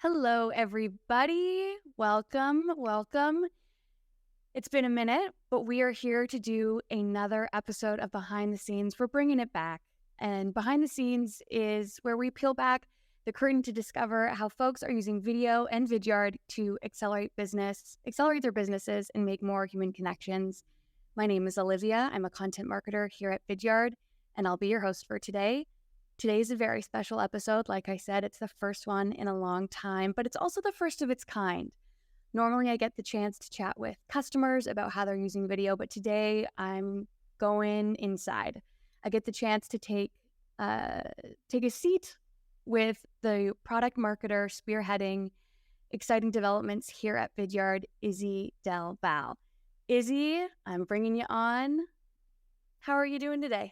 Hello, everybody. Welcome. It's been a minute, but we are here to do another episode of Behind the Scenes. We're bringing it back. And Behind the Scenes is where we peel back the curtain to discover how folks are using video and Vidyard to accelerate their businesses, and make more human connections. My name is Olivia. I'm a content marketer here at Vidyard, and I'll be your host for today. Today's a very special episode. Like I said, it's the first one in a long time, but it's also the first of its kind. Normally, I get the chance to chat with customers about how they're using video, but today I'm going inside. I get the chance to take a seat with the product marketer spearheading exciting developments here at Vidyard, Izzy Del Val. Izzy, I'm bringing you on. How are you doing today?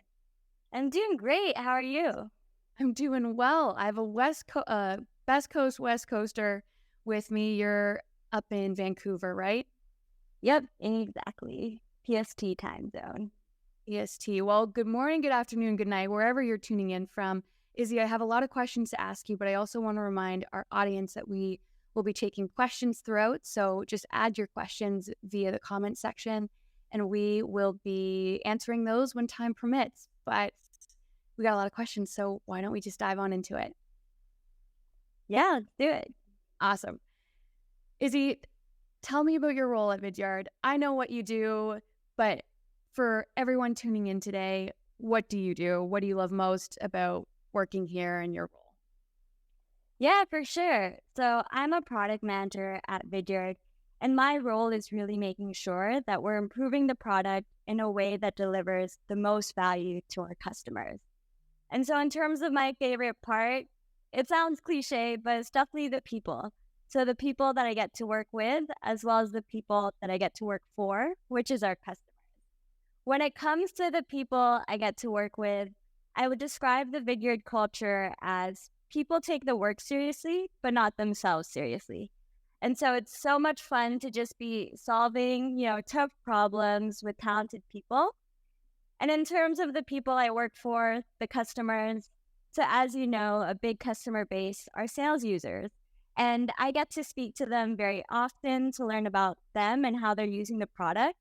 I'm doing great. How are you? I'm doing well. I have a Best Coast West Coaster with me. You're up in Vancouver, right? Yep, exactly. PST time zone. EST. Well, good morning, good afternoon, good night, wherever you're tuning in from. Izzy, I have a lot of questions to ask you, but I also want to remind our audience that we will be taking questions throughout. So just add your questions via the comment section, and we will be answering those when time permits. But we got a lot of questions, so why don't we just dive on into it? Yeah, let's do it. Awesome. Izzy, tell me about your role at Vidyard. I know what you do, but for everyone tuning in today, what do you do? What do you love most about working here and your role? Yeah, for sure. So I'm a product manager at Vidyard, and my role is really making sure that we're improving the product in a way that delivers the most value to our customers. And so in terms of my favorite part, it sounds cliche, but it's definitely the people. So the people that I get to work with, as well as the people that I get to work for, which is our customers. When it comes to the people I get to work with, I would describe the Vidyard culture as people take the work seriously, but not themselves seriously. And so it's so much fun to just be solving, tough problems with talented people. And in terms of the people I work for, the customers, so as you know, a big customer base are sales users. And I get to speak to them very often to learn about them and how they're using the product.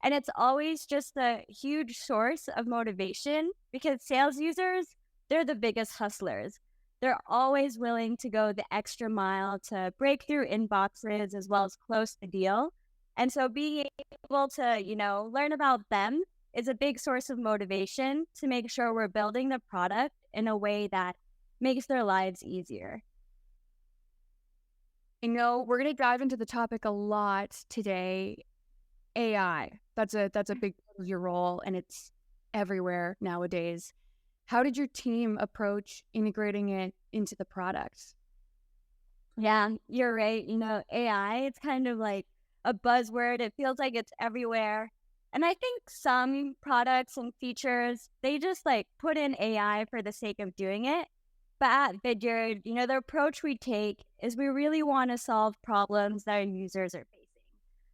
And it's always just a huge source of motivation because sales users, they're the biggest hustlers. They're always willing to go the extra mile to break through inboxes as well as close the deal. And so being able to, learn about them is a big source of motivation to make sure we're building the product in a way that makes their lives easier. I know we're going to dive into the topic a lot today. AI. That's a big part of your role, and it's everywhere nowadays. How did your team approach integrating it into the product? Yeah, you're right. AI, it's kind of like a buzzword. It feels like it's everywhere. And I think some products and features, they just put in AI for the sake of doing it. But at Vidyard, the approach we take is we really want to solve problems that our users are facing.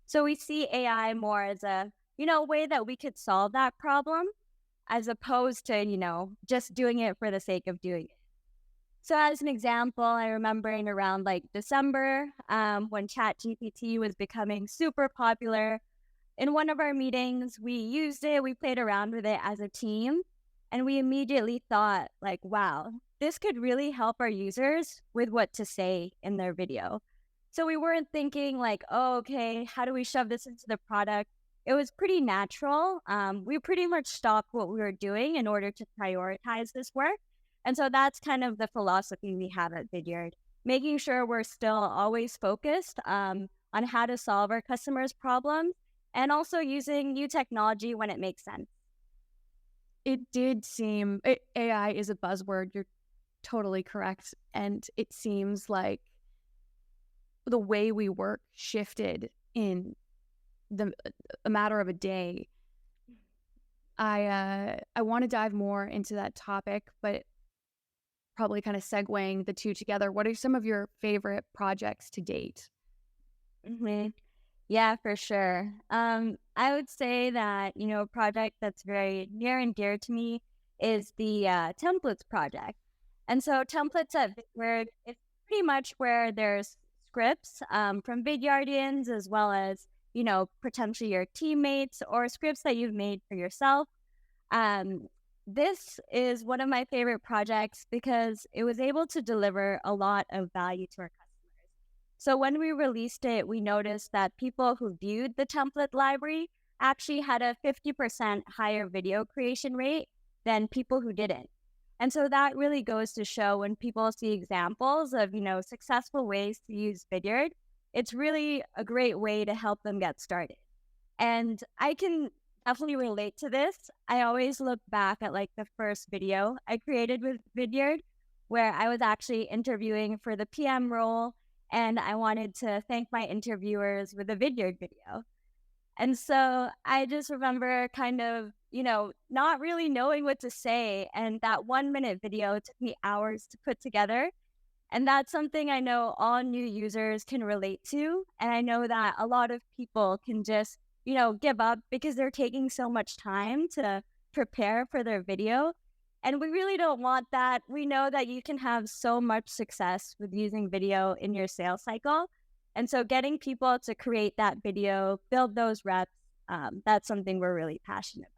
So we see AI more as a, way that we could solve that problem as opposed to, just doing it for the sake of doing it. So as an example, I remember in around December, when ChatGPT was becoming super popular, in one of our meetings, we used it, we played around with it as a team, and we immediately thought wow, this could really help our users with what to say in their video. So we weren't thinking oh, okay, how do we shove this into the product? It was pretty natural. We pretty much stopped what we were doing in order to prioritize this work. And so that's kind of the philosophy we have at Vidyard, making sure we're still always focused on how to solve our customers' problems and also using new technology when it makes sense. It did seem AI is a buzzword. You're totally correct. And it seems like the way we work shifted in a matter of a day. I want to dive more into that topic, but probably kind of segueing the two together. What are some of your favorite projects to date? Mm-hmm. Yeah, for sure. I would say that, a project that's very near and dear to me is the templates project. And so templates at Vidyard, it's pretty much where there's scripts from Vidyardians as well as, potentially your teammates or scripts that you've made for yourself. This is one of my favorite projects because it was able to deliver a lot of value to our customers. So when we released it, we noticed that people who viewed the template library actually had a 50% higher video creation rate than people who didn't. And so that really goes to show when people see examples of, successful ways to use Vidyard, it's really a great way to help them get started. And I can definitely relate to this. I always look back at like the first video I created with Vidyard, where I was actually interviewing for the PM role, and I wanted to thank my interviewers with a Vidyard video. And so I just remember kind of, not really knowing what to say. And that 1 minute video took me hours to put together. And that's something I know all new users can relate to. And I know that a lot of people can just give up because they're taking so much time to prepare for their video. And we really don't want that. We know that you can have so much success with using video in your sales cycle. And so getting people to create that video, build those reps, that's something we're really passionate about.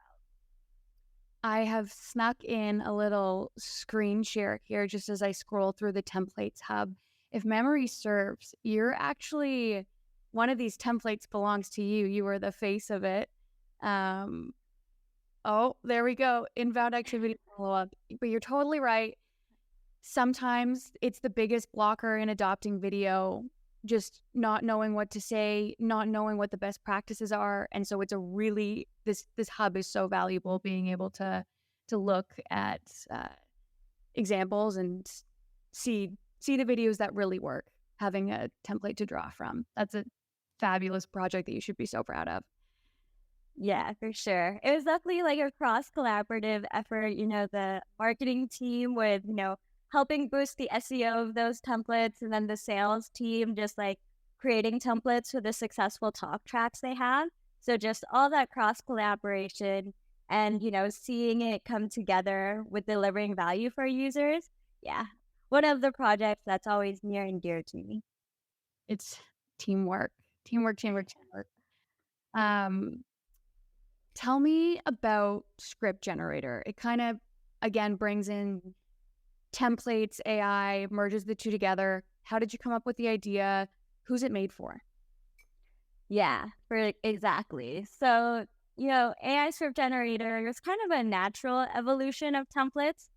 I have snuck in a little screen share here just as I scroll through the templates hub. If memory serves, you're actually... one of these templates belongs to you. You are the face of it. Oh, there we go. Inbound activity follow-up. But you're totally right. Sometimes it's the biggest blocker in adopting video, just not knowing what to say, not knowing what the best practices are. And so it's a really, this hub is so valuable, being able to look at examples and see the videos that really work, having a template to draw from. That's a fabulous project that you should be so proud of. Yeah, for sure. It was definitely like a cross-collaborative effort, the marketing team with, helping boost the SEO of those templates, and then the sales team just like creating templates for the successful talk tracks they have. So just all that cross-collaboration and, seeing it come together with delivering value for users. Yeah, one of the projects that's always near and dear to me. It's teamwork. Tell me about script generator. It kind of, again, brings in templates, AI, merges the two together. How did you come up with the idea? Who's it made for? Yeah, exactly. So, AI script generator is kind of a natural evolution of templates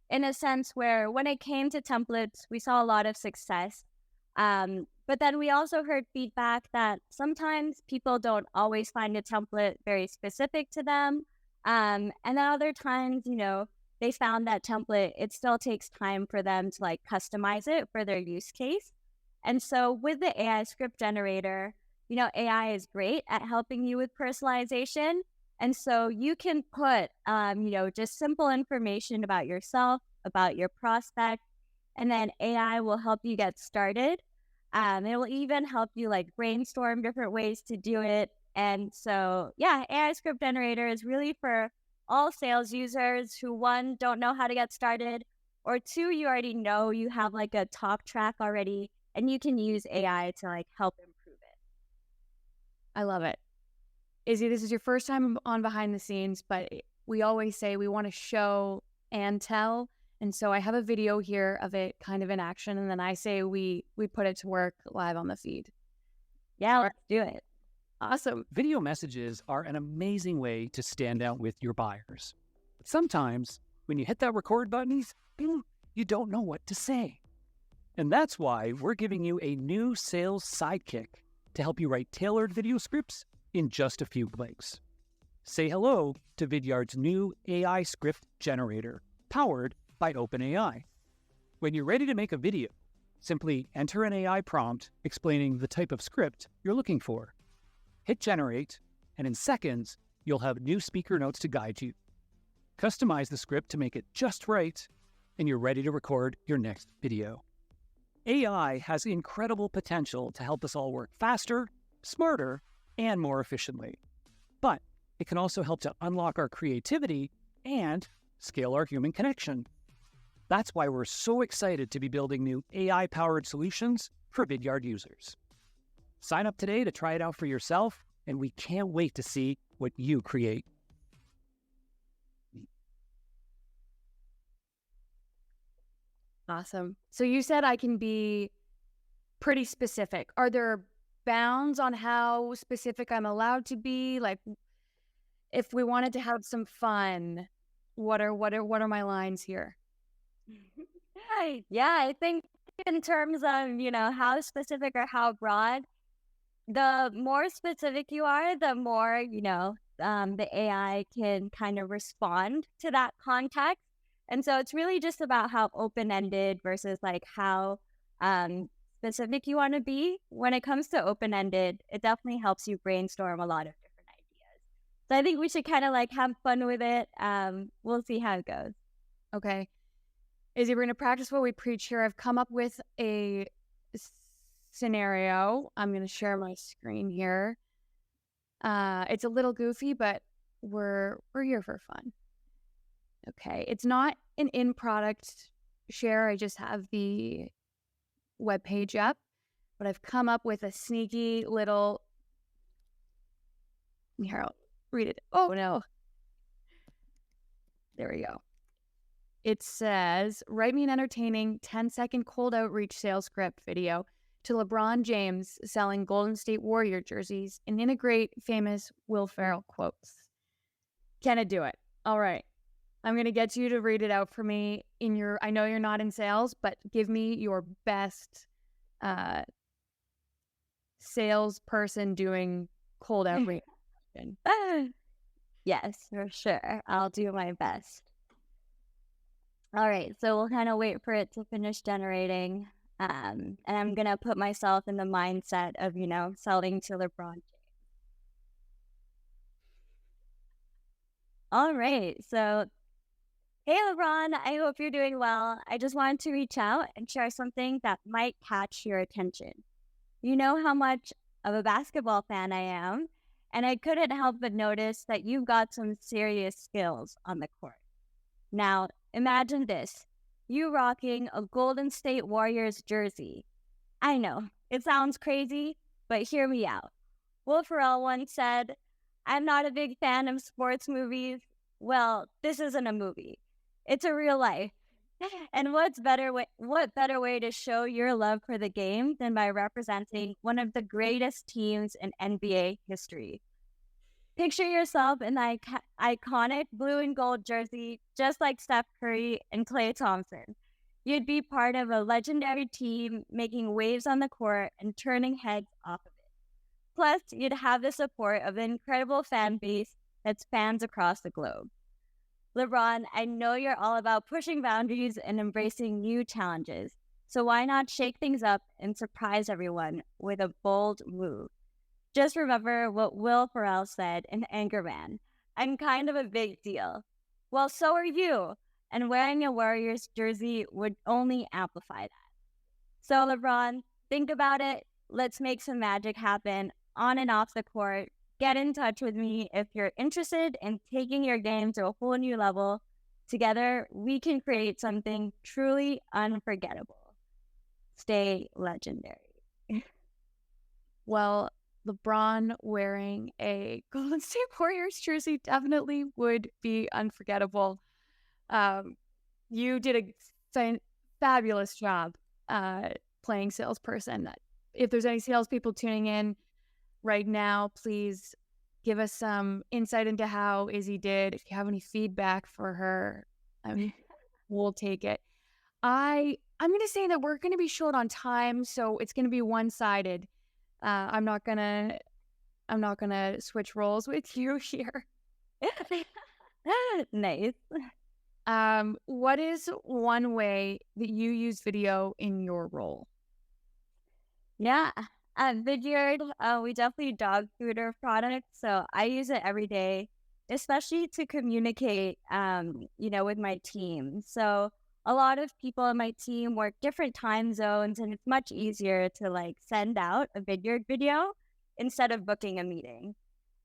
in a sense where when it came to templates, we saw a lot of success. But then we also heard feedback that sometimes people don't always find a template very specific to them. And then other times, they found that template, it still takes time for them to like customize it for their use case. And so with the AI script generator, AI is great at helping you with personalization. And so you can put, just simple information about yourself, about your prospect, and then AI will help you get started. It will even help you like brainstorm different ways to do it. And so, yeah, AI script generator is really for all sales users who, one, don't know how to get started, or two, you already know you have like a talk track already and you can use AI to like help improve it. I love it. Izzy, this is your first time on Behind the Scenes, but we always say we want to show and tell. And so I have a video here of it kind of in action. And then I say we put it to work live on the feed. Yeah, let's do it. Awesome. Video messages are an amazing way to stand out with your buyers. But sometimes when you hit that record button, you don't know what to say. And that's why we're giving you a new sales sidekick to help you write tailored video scripts in just a few clicks. Say hello to Vidyard's new AI script generator, powered by OpenAI. When you're ready to make a video, simply enter an AI prompt explaining the type of script you're looking for. Hit generate, and in seconds, you'll have new speaker notes to guide you. Customize the script to make it just right, and you're ready to record your next video. AI has incredible potential to help us all work faster, smarter, and more efficiently. But it can also help to unlock our creativity and scale our human connection. That's why we're so excited to be building new AI-powered solutions for Vidyard users. Sign up today to try it out for yourself, and we can't wait to see what you create. Awesome. So you said I can be pretty specific. Are there bounds on how specific I'm allowed to be? Like, if we wanted to have some fun, what are my lines here? Yeah, I think in terms of, how specific or how broad, the more specific you are, the more, the AI can kind of respond to that context. And so it's really just about how open-ended versus like how specific you want to be. When it comes to open-ended, it definitely helps you brainstorm a lot of different ideas. So I think we should kind of like have fun with it. We'll see how it goes. Okay. Izzy, we're going to practice what we preach here. I've come up with a scenario. I'm going to share my screen here. It's a little goofy, but we're here for fun. Okay. It's not an in-product share. I just have the web page up, but I've come up with a sneaky little... Here, I'll read it. Oh, no. There we go. It says, write me an entertaining 10-second cold outreach sales script video to LeBron James selling Golden State Warrior jerseys and integrate famous Will Ferrell quotes. Can it do it? All right. I'm going to get you to read it out for me in your... I know you're not in sales, but give me your best salesperson doing cold outreach. Yes, for sure. I'll do my best. All right, so we'll kind of wait for it to finish generating. And I'm going to put myself in the mindset of, selling to LeBron James. All right, so hey, LeBron, I hope you're doing well. I just wanted to reach out and share something that might catch your attention. You know how much of a basketball fan I am, and I couldn't help but notice that you've got some serious skills on the court. Now, imagine this, you rocking a Golden State Warriors jersey. I know, it sounds crazy, but hear me out. Will Ferrell once said, I'm not a big fan of sports movies. Well, this isn't a movie. It's a real life. And what better way to show your love for the game than by representing one of the greatest teams in NBA history? Picture yourself in the iconic blue and gold jersey, just like Steph Curry and Klay Thompson. You'd be part of a legendary team making waves on the court and turning heads off of it. Plus, you'd have the support of an incredible fan base that spans across the globe. LeBron, I know you're all about pushing boundaries and embracing new challenges. So why not shake things up and surprise everyone with a bold move? Just remember what Will Ferrell said in Anchorman. I'm kind of a big deal. Well, so are you. And wearing a Warriors jersey would only amplify that. So LeBron, think about it. Let's make some magic happen on and off the court. Get in touch with me if you're interested in taking your game to a whole new level. Together, we can create something truly unforgettable. Stay legendary. Well, LeBron wearing a Golden State Warriors jersey definitely would be unforgettable. You did a fabulous job playing salesperson. If there's any salespeople tuning in right now, please give us some insight into how Izzy did. If you have any feedback for her, we'll take it. I'm going to say that we're going to be short on time, so it's going to be one-sided. I'm not gonna switch roles with you here. Nice. What is one way that you use video in your role? Yeah, at Vidyard, we definitely dog food our product, so I use it every day, especially to communicate, with my team. So a lot of people on my team work different time zones, and it's much easier to send out a Vidyard video instead of booking a meeting.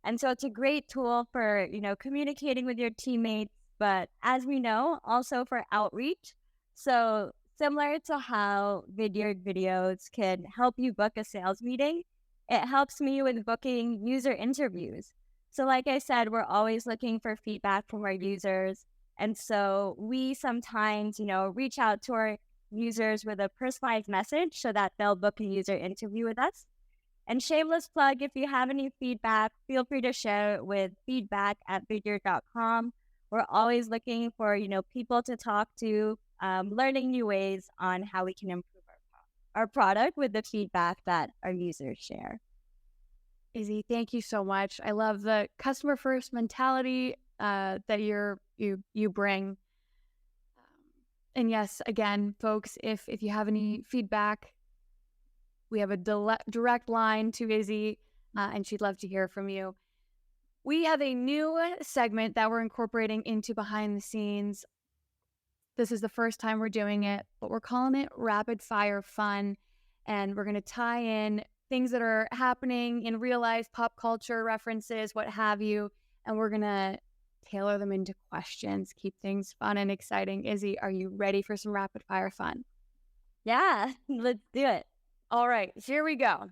And so it's a great tool for, communicating with your teammates, but as we know, also for outreach. So similar to how Vidyard videos can help you book a sales meeting, it helps me with booking user interviews. So like I said, we're always looking for feedback from our users. And so we sometimes, reach out to our users with a personalized message so that they'll book a user interview with us. And shameless plug, if you have any feedback, feel free to share it with feedback@vidyard.com. We're always looking for, people to talk to, learning new ways on how we can improve our product with the feedback that our users share. Izzy, thank you so much. I love the customer first mentality that you bring. And yes, again, folks, if you have any feedback, we have a direct line to Izzy, and she'd love to hear from you. We have a new segment that we're incorporating into Behind the Scenes. This is the first time we're doing it, but we're calling it Rapid Fire Fun. And we're going to tie in things that are happening in real life, pop culture references, what have you. And we're going to tailor them into questions, keep things fun and exciting. Izzy, are you ready for some rapid fire fun? Yeah, let's do it. All right, here we go.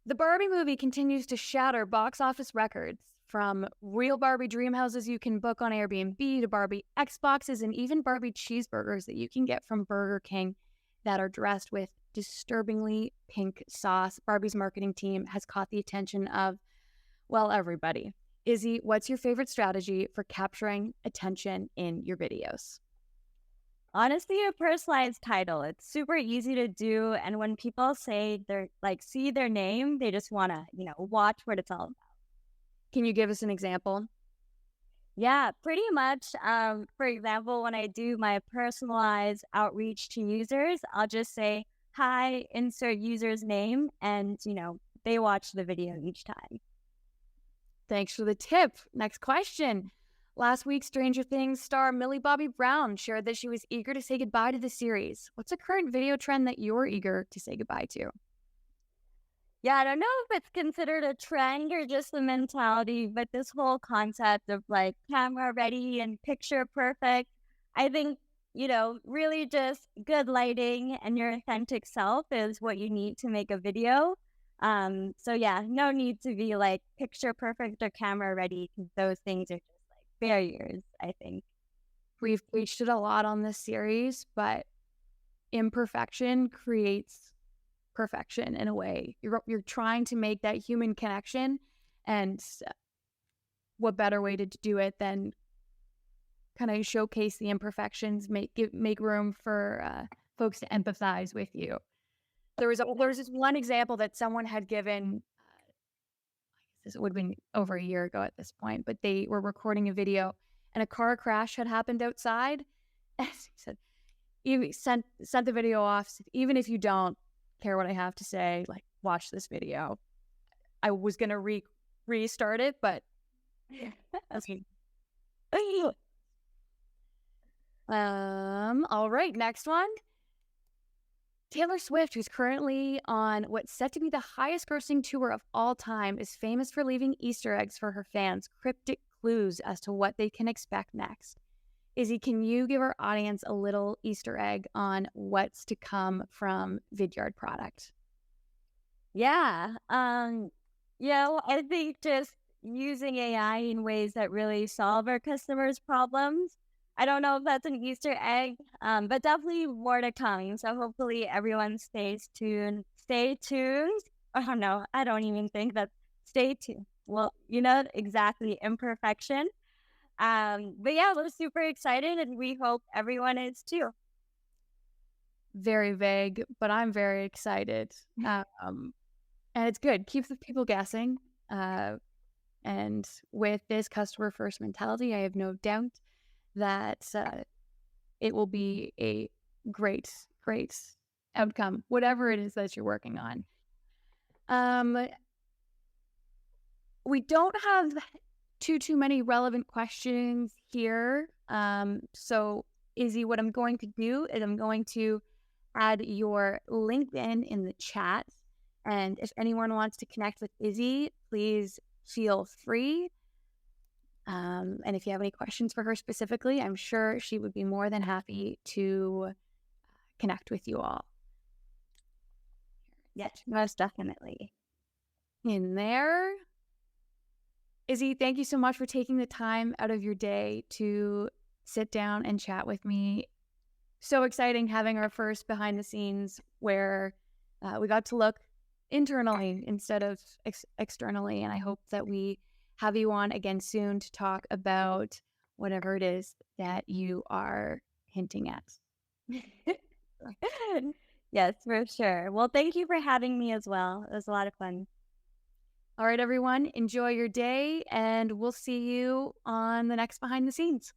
The Barbie movie continues to shatter box office records, from real Barbie dream houses you can book on Airbnb to Barbie Xboxes and even Barbie cheeseburgers that you can get from Burger King that are dressed with disturbingly pink sauce. Barbie's marketing team has caught the attention of, well, everybody. Izzy, what's your favorite strategy for capturing attention in your videos? Honestly, a personalized title. It's super easy to do. And when people say see their name, they just want to, watch what it's all about. Can you give us an example? Yeah, pretty much. For example, when I do my personalized outreach to users, I'll just say, hi, insert user's name. And, they watch the video each time. Thanks for the tip. Next question. Last week, Stranger Things star Millie Bobby Brown shared that she was eager to say goodbye to the series. What's a current video trend that you're eager to say goodbye to? Yeah, I don't know if it's considered a trend or just a mentality, but this whole concept of camera ready and picture perfect, I think, really just good lighting and your authentic self is what you need to make a video. So yeah, no need to be picture perfect or camera ready, because those things are just barriers, I think. We've preached it a lot on this series, but imperfection creates perfection in a way. You're trying to make that human connection, and what better way to do it than kind of showcase the imperfections, make room for folks to empathize with you. There was this one example that someone had given. This would have been over a year ago at this point, but they were recording a video and a car crash had happened outside. And he said, you sent the video off. Said, even if you don't care what I have to say, watch this video. I was going to restart it, but okay. All right, next one. Taylor Swift, who's currently on what's set to be the highest grossing tour of all time, is famous for leaving Easter eggs for her fans, cryptic clues as to what they can expect next. Izzy, can you give our audience a little Easter egg on what's to come from Vidyard product? Yeah. I think just using AI in ways that really solve our customers' problems. I don't know if that's an Easter egg, but definitely more to come. So hopefully everyone stays tuned. Stay tuned. Oh no, I don't even think that. Stay tuned. Well, exactly, imperfection. But yeah, we're super excited, and we hope everyone is too. Very vague, but I'm very excited. And it's good. Keeps the people guessing. And with this customer first mentality, I have no doubt that it will be a great outcome, whatever it is that you're working on. We don't have too many relevant questions here. So Izzy, what I'm going to do is I'm going to add your LinkedIn in the chat. And if anyone wants to connect with Izzy, please feel free. And if you have any questions for her specifically, I'm sure she would be more than happy to connect with you all. Yes, most definitely. In there. Izzy, thank you so much for taking the time out of your day to sit down and chat with me. So exciting having our first behind the scenes where we got to look internally instead of externally. And I hope that we have you on again soon to talk about whatever it is that you are hinting at. Yes, for sure. Well, thank you for having me as well. It was a lot of fun. All right, everyone, enjoy your day, and we'll see you on the next behind the scenes.